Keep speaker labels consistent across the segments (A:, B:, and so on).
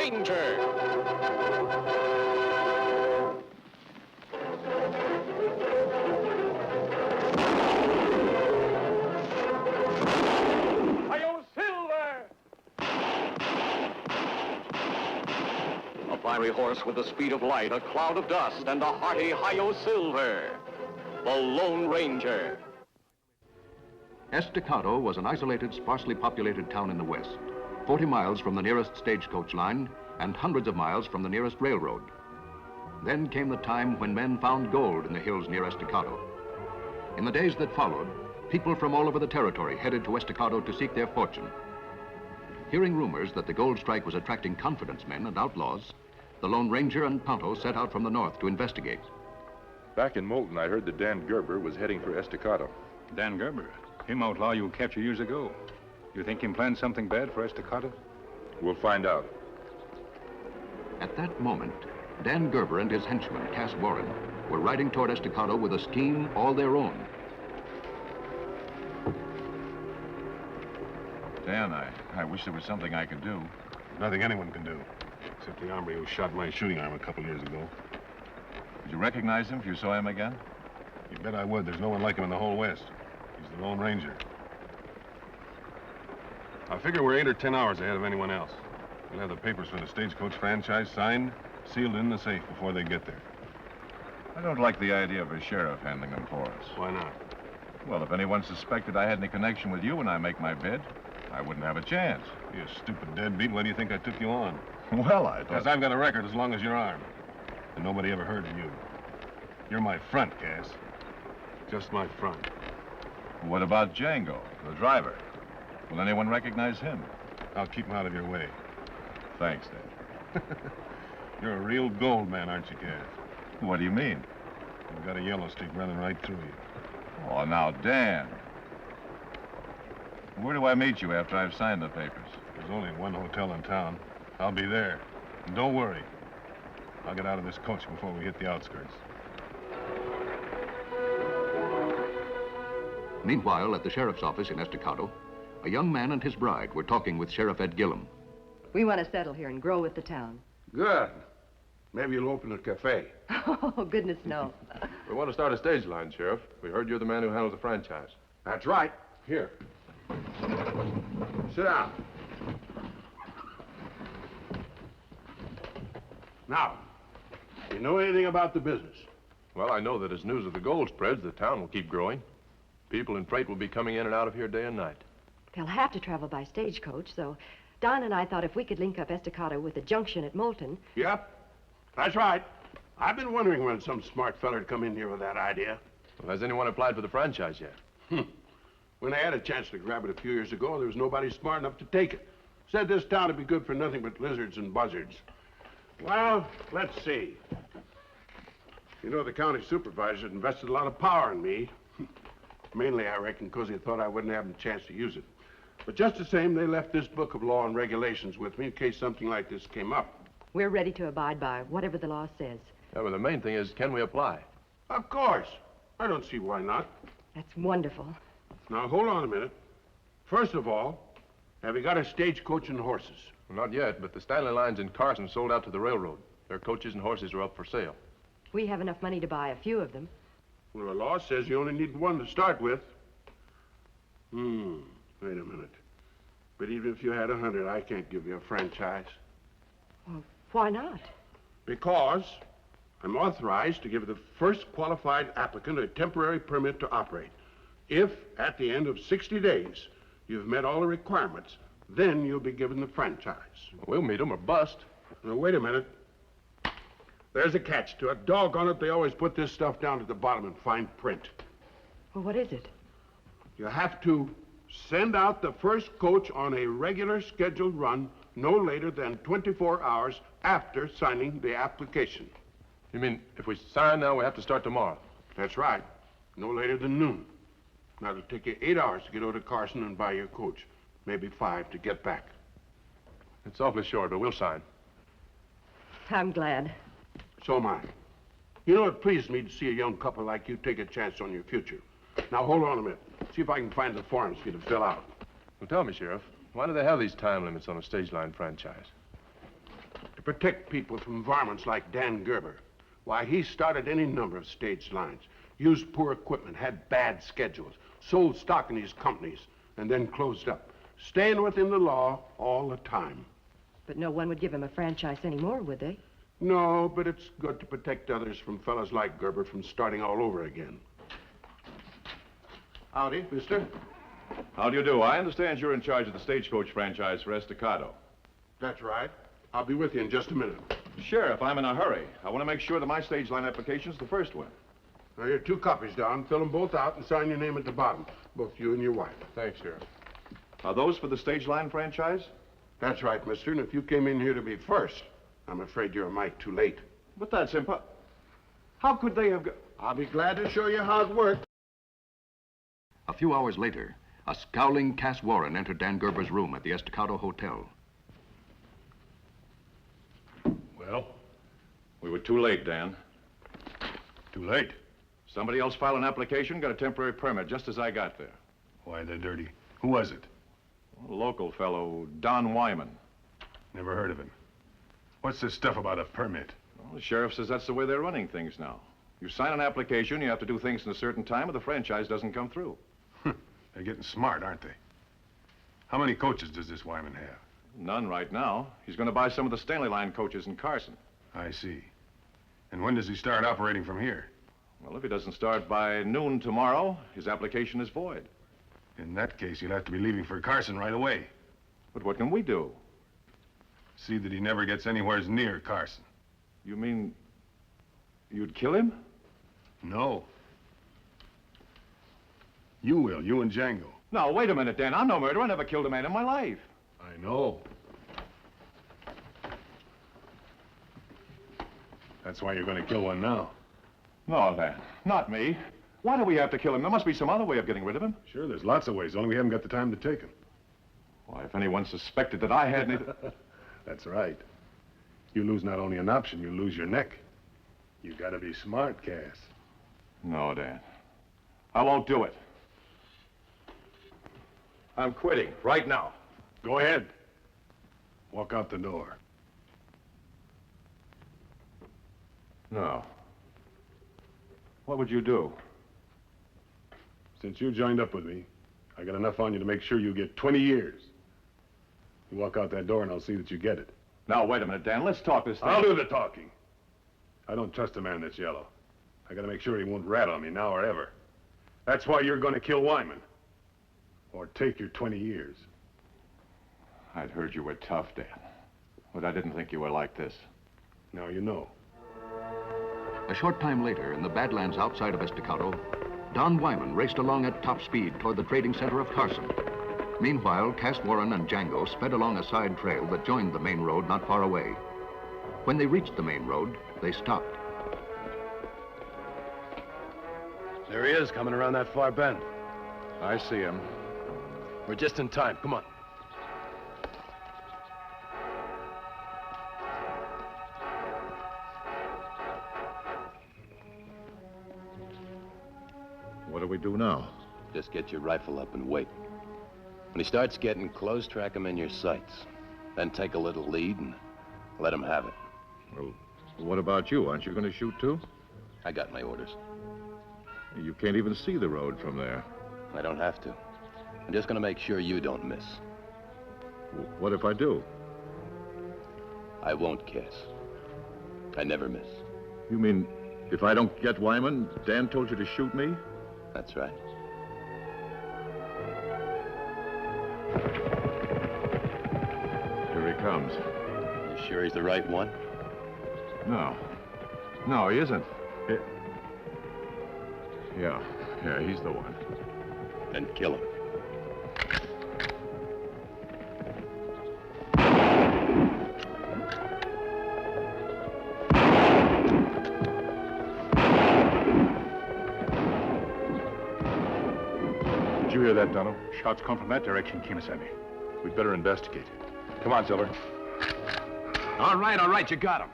A: Ranger. A fiery horse with the speed of light, a cloud of dust, and a hearty Hi-Yo Silver, the Lone Ranger.
B: Estacado was an isolated, sparsely populated town in the west, 40 miles from the nearest stagecoach line and hundreds of miles from the nearest railroad. Then came the time when men found gold in the hills near Estacado. In the days that followed, people from all over the territory headed to Estacado to seek their fortune. Hearing rumors that the gold strike was attracting confidence men and outlaws, the Lone Ranger and Tonto set out from the north to investigate.
C: Back in Moulton, I heard that Dan Gerber was heading for Estacado.
D: Dan Gerber? Him outlaw you captured years ago. You think him planned something bad for Estacado?
C: We'll find out.
B: At that moment, Dan Gerber and his henchman, Cass Warren, were riding toward Estacado with a scheme all their own.
E: Dan, I wish there was something I could do.
F: Nothing anyone can do, except the hombre who shot my shooting arm a couple years ago.
E: Would you recognize him if you saw him again?
F: You bet I would. There's no one like him in the whole West. He's the Lone Ranger. I figure we're 8 or 10 hours ahead of anyone else. We'll have the papers for the stagecoach franchise signed, sealed in the safe before they get there.
E: I don't like the idea of a sheriff handling them for us.
F: Why not?
E: Well, if anyone suspected I had any connection with you when I make my bid, I wouldn't have a chance.
F: You stupid deadbeat. Why do you think I took you on?
E: Well, I thought...
F: Because I've got a record as long as your arm. And nobody ever heard of you. You're my front, Cass. Just my front.
E: What about Django, the driver? Will anyone recognize him?
F: I'll keep him out of your way.
E: Thanks, Dad.
F: You're a real gold man, aren't you, Cass?
E: What do you mean?
F: You've got a yellow stick running right through you.
E: Oh, now, Dan. Where do I meet you after I've signed the papers?
F: There's only one hotel in town. I'll be there. And don't worry. I'll get out of this coach before we hit the outskirts.
B: Meanwhile, at the sheriff's office in Estacado, a young man and his bride were talking with Sheriff Ed Gillum.
G: We want to settle here and grow with the town.
H: Good. Maybe you'll open a cafe.
G: Oh, goodness, no.
C: We want to start a stage line, Sheriff. We heard you're the man who handles the franchise.
H: That's right. Here. Sit down. Now, do you know anything about the business?
C: Well, I know that as news of the gold spreads, the town will keep growing. People in freight will be coming in and out of here day and night.
G: They'll have to travel by stagecoach, so Don and I thought if we could link up Estacado with the junction at Moulton.
H: Yep, that's right. I've been wondering when some smart feller'd come in here with that idea.
C: Well, has anyone applied for the franchise yet?
H: When I had a chance to grab it a few years ago, there was nobody smart enough to take it. Said this town would be good for nothing but lizards and buzzards. Well, let's see. You know, the county supervisor invested a lot of power in me. Mainly, I reckon, because he thought I wouldn't have a chance to use it. But just the same, they left this book of law and regulations with me in case something like this came up.
G: We're ready to abide by whatever the law says.
C: Yeah, but the main thing is, can we apply?
H: Of course. I don't see why not.
G: That's wonderful.
H: Now, hold on a minute. First of all, have you got a stagecoach and horses?
C: Well, not yet, but the Stanley lines in Carson sold out to the railroad. Their coaches and horses are up for sale.
G: We have enough money to buy a few of them.
H: Well, the law says you only need one to start with. Wait a minute. But even if you had 100, I can't give you a franchise.
G: Well, why not?
H: Because I'm authorized to give the first qualified applicant a temporary permit to operate. If, at the end of 60 days, you've met all the requirements, then you'll be given the franchise.
C: We'll meet them or bust.
H: Now, wait a minute. There's a catch to it. Doggone it, they always put this stuff down at the bottom in fine print.
G: Well, what is it?
H: You have to send out the first coach on a regular scheduled run no later than 24 hours after signing the application.
C: You mean if we sign now, we have to start tomorrow?
H: That's right. No later than noon. Now, it'll take you 8 hours to get over to Carson and buy your coach. Maybe 5 to get back.
C: It's awfully short, but we'll sign.
G: I'm glad.
H: So am I. You know, it pleased me to see a young couple like you take a chance on your future. Now, hold on a minute. See if I can find the forms for you to fill out.
C: Well, tell me, Sheriff, why do they have these time limits on a stage line franchise?
H: To protect people from varmints like Dan Gerber. Why, he started any number of stage lines, used poor equipment, had bad schedules, sold stock in these companies, and then closed up, staying within the law all the time.
G: But no one would give him a franchise anymore, would they?
H: No, but it's good to protect others from fellas like Gerber from starting all over again. Howdy, mister.
E: How do you do? I understand you're in charge of the stagecoach franchise for Estacado.
H: That's right. I'll be with you in just a minute.
E: Sheriff, I'm in a hurry. I want to make sure that my stage line application's the first one.
H: Now, here are 2 copies, Don. Fill them both out and sign your name at the bottom. Both you and your wife.
C: Thanks, Sheriff.
E: Are those for the stage line franchise?
H: That's right, mister. And if you came in here to be first, I'm afraid you're a mite too late.
E: But that's How could they have
H: I'll be glad to show you how it works.
B: A few hours later, a scowling Cass Warren entered Dan Gerber's room at the Estacado Hotel.
D: Well?
E: We were too late, Dan.
D: Too late.
E: Somebody else filed an application, got a temporary permit just as I got there.
D: Why, they're dirty. Who was it?
E: A local fellow, Don Wyman.
D: Never heard of him. What's this stuff about a permit?
E: Well, the sheriff says that's the way they're running things now. You sign an application, you have to do things in a certain time, or the franchise doesn't come through.
D: They're getting smart, aren't they? How many coaches does this Wyman have?
E: None right now. He's going to buy some of the Stanley Line coaches in Carson.
D: I see. And when does he start operating from here?
E: Well, if he doesn't start by noon tomorrow, his application is void.
D: In that case, he'll have to be leaving for Carson right away.
E: But what can we do?
D: See that he never gets anywhere near Carson.
E: You mean you'd kill him?
D: No. You will, you and Django.
E: No, wait a minute, Dan. I'm no murderer. I never killed a man in my life.
D: I know. That's why you're going to kill one now.
E: No, Dan. Not me. Why do we have to kill him? There must be some other way of getting rid of him.
D: Sure, there's lots of ways, only we haven't got the time to take them.
E: Why, if anyone suspected that I had anything...
D: That's right. You lose not only an option, you lose your neck. You gotta be smart, Cass.
E: No, Dan. I won't do it. I'm quitting right now.
D: Go ahead. Walk out the door.
E: No. What would you do?
D: Since you joined up with me, I got enough on you to make sure you get 20 years. You walk out that door and I'll see that you get it.
E: Now, wait a minute, Dan. Let's talk this thing.
D: I'll do the talking. I don't trust a man that's yellow. I gotta make sure he won't rat on me now or ever. That's why you're gonna kill Wyman. Or take your 20 years.
E: I'd heard you were tough, Dan. But I didn't think you were like this.
D: Now you know.
B: A short time later, in the Badlands outside of Estacado, Don Wyman raced along at top speed toward the trading center of Carson. Meanwhile, Cass Warren and Django sped along a side trail that joined the main road not far away. When they reached the main road, they stopped.
I: There he is, coming around that far bend.
E: I see him.
I: We're just in time. Come on.
E: What do we do now?
I: Just get your rifle up and wait. When he starts getting close, track him in your sights. Then take a little lead and let him have it.
E: Well, what about you? Aren't you going to shoot too?
I: I got my orders.
E: You can't even see the road from there.
I: I don't have to. I'm just going to make sure you don't miss.
E: What if I do?
I: I won't, Cass. I never miss.
E: You mean if I don't get Wyman, Dan told you to shoot me?
I: That's right.
E: Here he comes.
I: You sure he's the right one?
E: No. No, he isn't. Yeah, he's the one.
I: Then kill him.
D: Did you hear that, Tonto? Shots come from that direction, Kemo Sabe. We'd better investigate. Come on, Silver.
I: All right, you got him.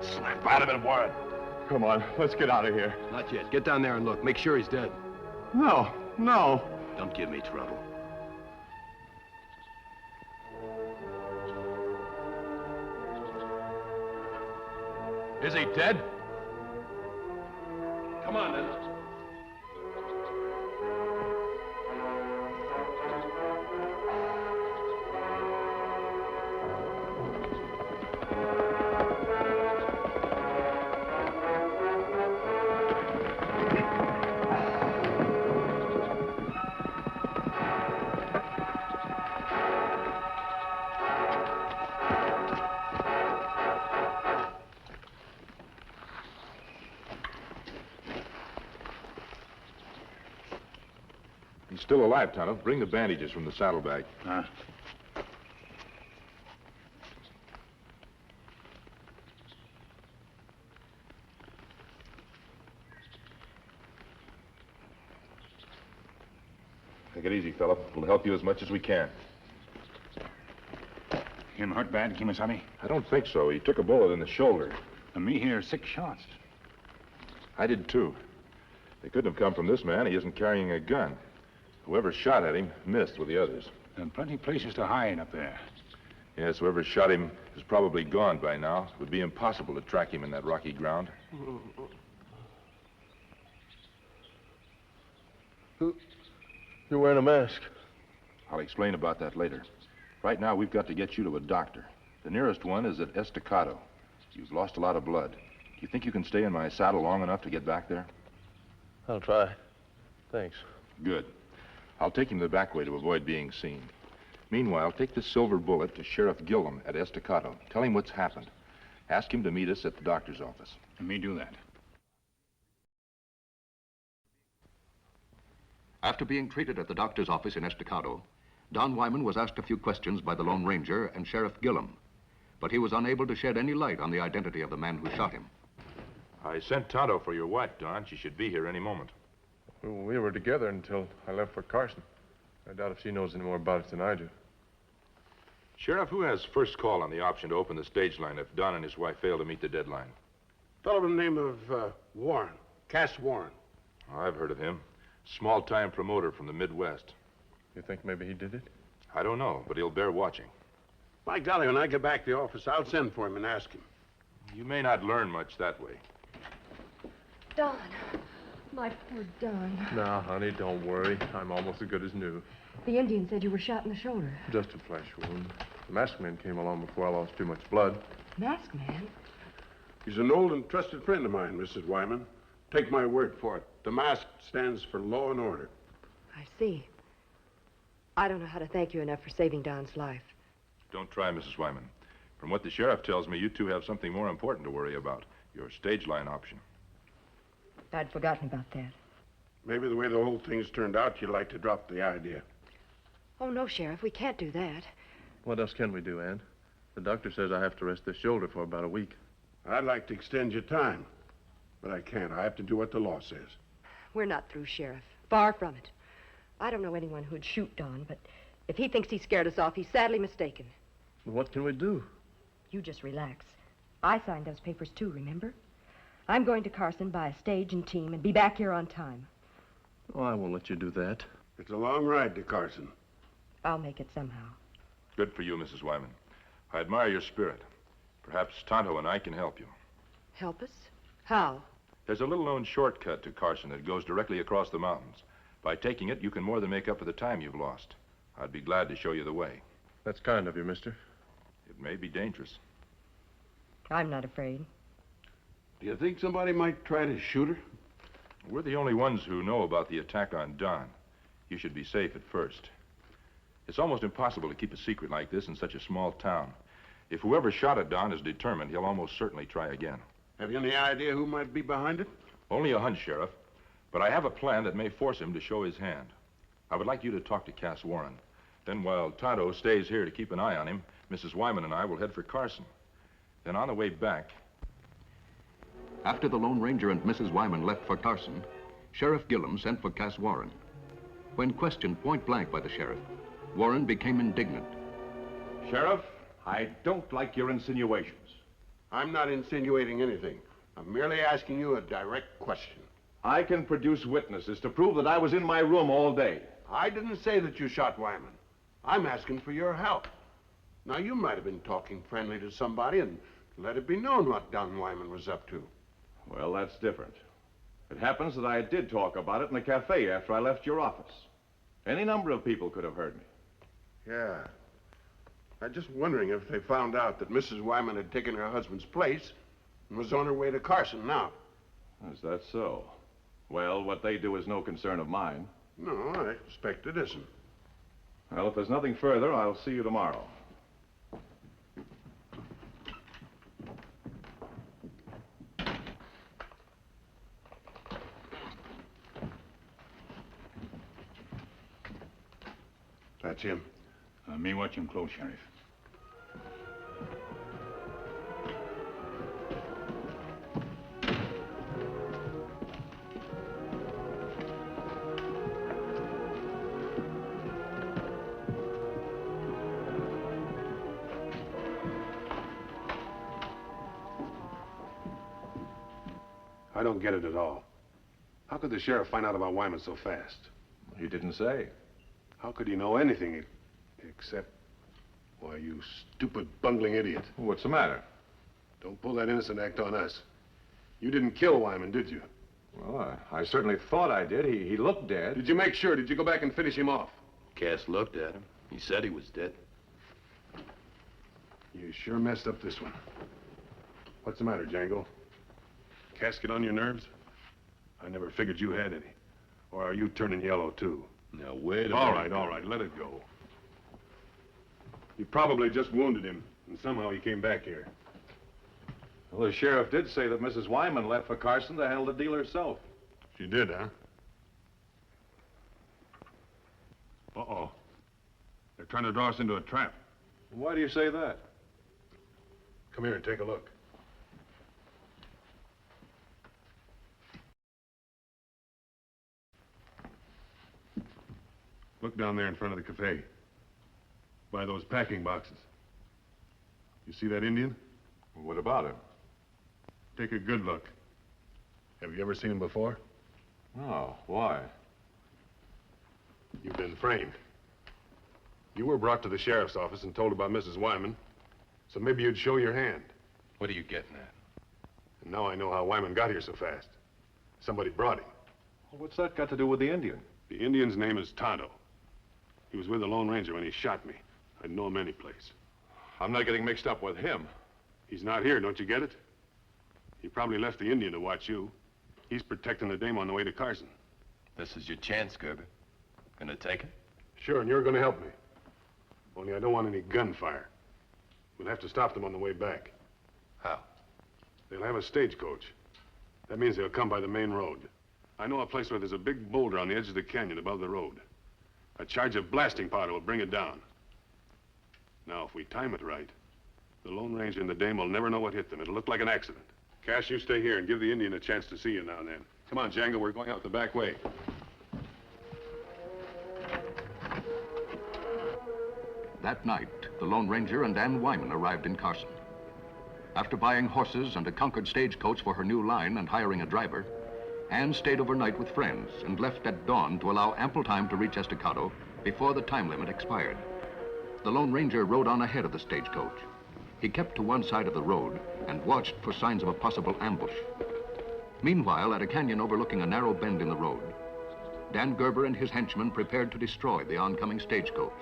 D: Snap out of it, Warren.
E: Come on, let's get out of here.
I: Not yet. Get down there and look. Make sure he's dead.
E: No.
I: Don't give me trouble.
C: Is he dead?
H: Come on, then.
C: He's still alive, Tonto. Bring the bandages from the saddlebag. Take it easy, fella. We'll help you as much as we can.
J: Him hurt bad, Kemo Sabe?
C: I don't think so. He took a bullet in the shoulder.
J: And me here, 6 shots.
C: I did too. They couldn't have come from this man. He isn't carrying a gun. Whoever shot at him missed with the others.
J: And plenty places to hide up there.
C: Yes, whoever shot him is probably gone by now. It would be impossible to track him in that rocky ground.
F: You're wearing a mask.
C: I'll explain about that later. Right now, we've got to get you to a doctor. The nearest one is at Estacado. You've lost a lot of blood. Do you think you can stay in my saddle long enough to get back there?
F: I'll try. Thanks.
C: Good. I'll take him the back way to avoid being seen. Meanwhile, take the silver bullet to Sheriff Gillum at Estacado. Tell him what's happened. Ask him to meet us at the doctor's office.
J: Let me do that.
B: After being treated at the doctor's office in Estacado, Don Wyman was asked a few questions by the Lone Ranger and Sheriff Gillum, but he was unable to shed any light on the identity of the man who shot him.
C: I sent Tonto for your wife, Don. She should be here any moment.
F: We were together until I left for Carson. I doubt if she knows any more about it than I do.
C: Sheriff, who has first call on the option to open the stage line if Don and his wife fail to meet the deadline?
H: Fellow by the name of Warren, Cass Warren.
C: Oh, I've heard of him. Small-time promoter from the Midwest.
F: You think maybe he did it?
C: I don't know, but he'll bear watching.
H: By golly, when I get back to the office, I'll send for him and ask him.
C: You may not learn much that way.
G: Don. My poor Don.
F: No, honey, don't worry. I'm almost as good as new.
G: The Indian said you were shot in the shoulder.
F: Just a flesh wound. The masked man came along before I lost too much blood.
G: Masked man?
H: He's an old and trusted friend of mine, Mrs. Wyman. Take my word for it. The mask stands for law and order.
G: I see. I don't know how to thank you enough for saving Don's life.
C: Don't try, Mrs. Wyman. From what the sheriff tells me, you two have something more important to worry about. Your stage line option.
G: I'd forgotten about that.
H: Maybe the way the whole thing's turned out, you'd like to drop the idea.
G: Oh, no, Sheriff. We can't do that.
F: What else can we do, Ann? The doctor says I have to rest this shoulder for about a week.
H: I'd like to extend your time, but I can't. I have to do what the law says.
G: We're not through, Sheriff. Far from it. I don't know anyone who'd shoot Don, but if he thinks he scared us off, he's sadly mistaken.
F: What can we do?
G: You just relax. I signed those papers too, remember? I'm going to Carson, buy a stage and team, and be back here on time.
F: Oh, I won't let you do that.
H: It's a long ride to Carson.
G: I'll make it somehow.
C: Good for you, Mrs. Wyman. I admire your spirit. Perhaps Tonto and I can help you.
G: Help us? How?
C: There's a little-known shortcut to Carson that goes directly across the mountains. By taking it, you can more than make up for the time you've lost. I'd be glad to show you the way.
F: That's kind of you, mister.
C: It may be dangerous.
G: I'm not afraid.
H: Do you think somebody might try to shoot her?
C: We're the only ones who know about the attack on Don. You should be safe at first. It's almost impossible to keep a secret like this in such a small town. If whoever shot at Don is determined, he'll almost certainly try again.
H: Have you any idea who might be behind it?
C: Only a hunch, Sheriff. But I have a plan that may force him to show his hand. I would like you to talk to Cass Warren. Then while Tonto stays here to keep an eye on him, Mrs. Wyman and I will head for Carson. Then on the way back...
B: After the Lone Ranger and Mrs. Wyman left for Carson, Sheriff Gillum sent for Cass Warren. When questioned point blank by the sheriff, Warren became indignant.
E: Sheriff, I don't like your insinuations.
H: I'm not insinuating anything. I'm merely asking you a direct question.
E: I can produce witnesses to prove that I was in my room all day.
H: I didn't say that you shot Wyman. I'm asking for your help. Now, you might have been talking friendly to somebody and Let it be known what Don Wyman was up to.
E: Well, that's different. It happens that I did talk about it in the cafe after I left your office. Any number of people could have heard me.
H: Yeah. I'm just wondering if they found out that Mrs. Wyman had taken her husband's place and was on her way to Carson now.
E: Is that so? Well, what they do is no concern of mine.
H: No, I expect it isn't.
E: Well, if there's nothing further, I'll see you tomorrow.
H: That's him.
J: Me watch him close, Sheriff.
D: I don't get it at all. How could the sheriff find out about Wyman so fast?
E: He didn't say.
D: How could he know anything except... Why, you stupid, bungling idiot.
E: What's the matter?
D: Don't pull that innocent act on us. You didn't kill Wyman, did you?
E: Well, I certainly thought I did. He looked dead.
D: Did you make sure? Did you go back and finish him off?
I: Cass looked at him. He said he was dead.
D: You sure messed up this one. What's the matter, Django? Casket on your nerves? I never figured you had any. Or are you turning yellow, too?
I: Now, wait a
D: All
I: minute.
D: right, all right. Let it go. You probably just wounded him, and somehow he came back here.
E: Well, the sheriff did say that Mrs. Wyman left for Carson to handle the deal herself.
D: She did, huh? Uh-oh. They're trying to draw us into a trap.
E: Why do you say that?
D: Come here and take a look. Look down there in front of the cafe. By those packing boxes. You see that Indian?
E: What about him?
D: Take a good look. Have you ever seen him before?
E: No. Why?
D: You've been framed. You were brought to the sheriff's office and told about Mrs. Wyman, so maybe you'd show your hand.
I: What are you getting at?
D: And now I know how Wyman got here so fast. Somebody brought him.
E: Well, what's that got to do with the Indian?
D: The Indian's name is Tonto. He was with the Lone Ranger when he shot me. I'd know him any place.
E: I'm not getting mixed up with him.
D: He's not here, don't you get it? He probably left the Indian to watch you. He's protecting the dame on the way to Carson.
I: This is your chance, Gerber. Gonna take it?
D: Sure, and you're gonna help me. Only I don't want any gunfire. We'll have to stop them on the way back.
I: How?
D: They'll have a stagecoach. That means they'll come by the main road. I know a place where there's a big boulder on the edge of the canyon above the road. A charge of blasting powder will bring it down. Now, if we time it right, the Lone Ranger and the dame will never know what hit them. It'll look like an accident. Cash, you stay here and give the Indian a chance to see you now and then. Come on, Django, we're going out the back way.
B: That night, the Lone Ranger and Ann Wyman arrived in Carson. After buying horses and a Concord stagecoach for her new line and hiring a driver, Ann stayed overnight with friends and left at dawn to allow ample time to reach Estacado before the time limit expired. The Lone Ranger rode on ahead of the stagecoach. He kept to one side of the road and watched for signs of a possible ambush. Meanwhile, at a canyon overlooking a narrow bend in the road, Dan Gerber and his henchmen prepared to destroy the oncoming stagecoach.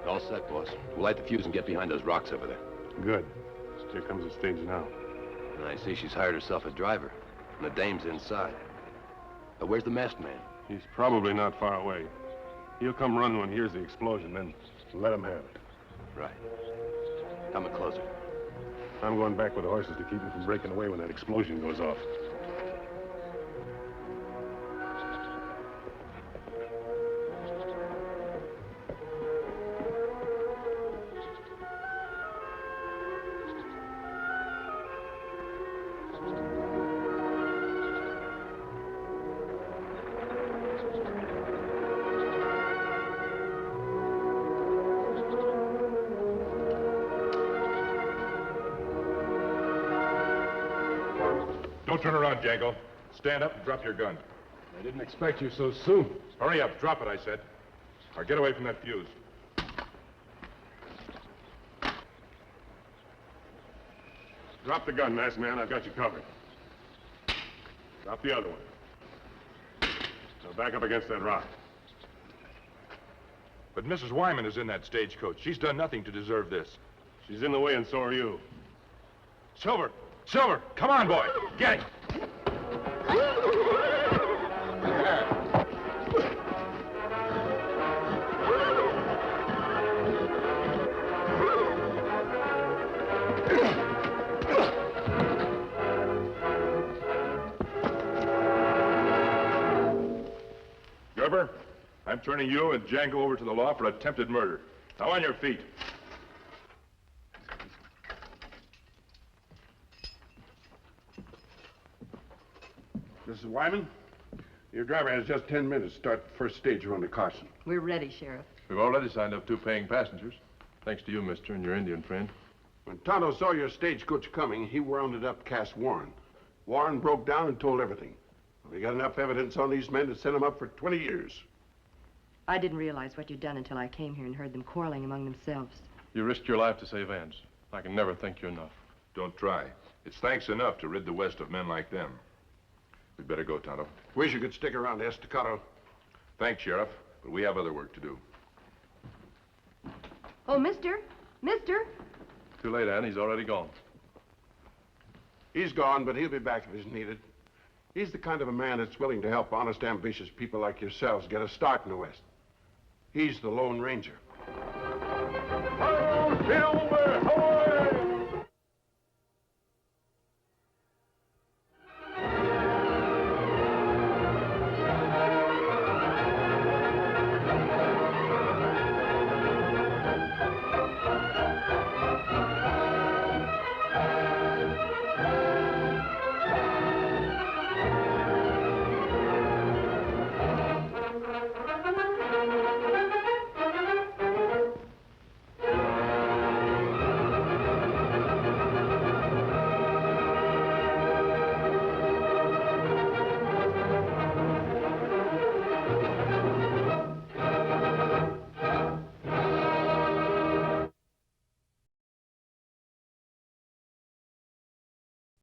I: All set, boss. We'll light the fuse and get behind those rocks over there.
D: Good. Here comes the stage now.
I: And I see she's hired herself a driver, and the dame's inside. Where's the masked man?
D: He's probably not far away. He'll come run when he hears the explosion, then let him have it.
I: Right. Coming closer.
D: I'm going back with the horses to keep him from breaking away when that explosion goes off.
C: Don't turn around, Django. Stand up and drop your gun.
D: I didn't expect you so soon.
C: Hurry up. Drop it, I said. Or get away from that fuse.
D: Drop the gun, masked man. I've got you covered. Drop the other one. Now back up against that rock.
C: But Mrs. Wyman is in that stagecoach. She's done nothing to deserve this.
D: She's in the way, and so are you.
C: Silver! Silver! Come on, boy! Get him! Gerber, I'm turning you and Django over to the law for attempted murder. Now on your feet.
H: Mrs. Wyman, your driver has just 10 minutes to start the first stage run to Carson.
G: We're ready, Sheriff.
F: We've already signed up 2 paying passengers. Thanks to you, mister, and your Indian friend.
H: When Tonto saw your stagecoach coming, he rounded up Cass Warren. Warren broke down and told everything. We got enough evidence on these men to send them up for 20 years.
G: I didn't realize what you'd done until I came here and heard them quarreling among themselves.
F: You risked your life to save Ann's. I can never thank you enough.
C: Don't try. It's thanks enough to rid the West of men like them. We'd better go, Tonto.
H: Wish you could stick around, Estacado.
C: Thanks, Sheriff, but we have other work to do.
G: Oh, mister! Mister!
F: Too late, Ann. He's already gone.
H: He's gone, but he'll be back if he's needed. He's the kind of a man that's willing to help honest, ambitious people like yourselves get a start in the West. He's the Lone Ranger.
C: Ho, Silver! Ho!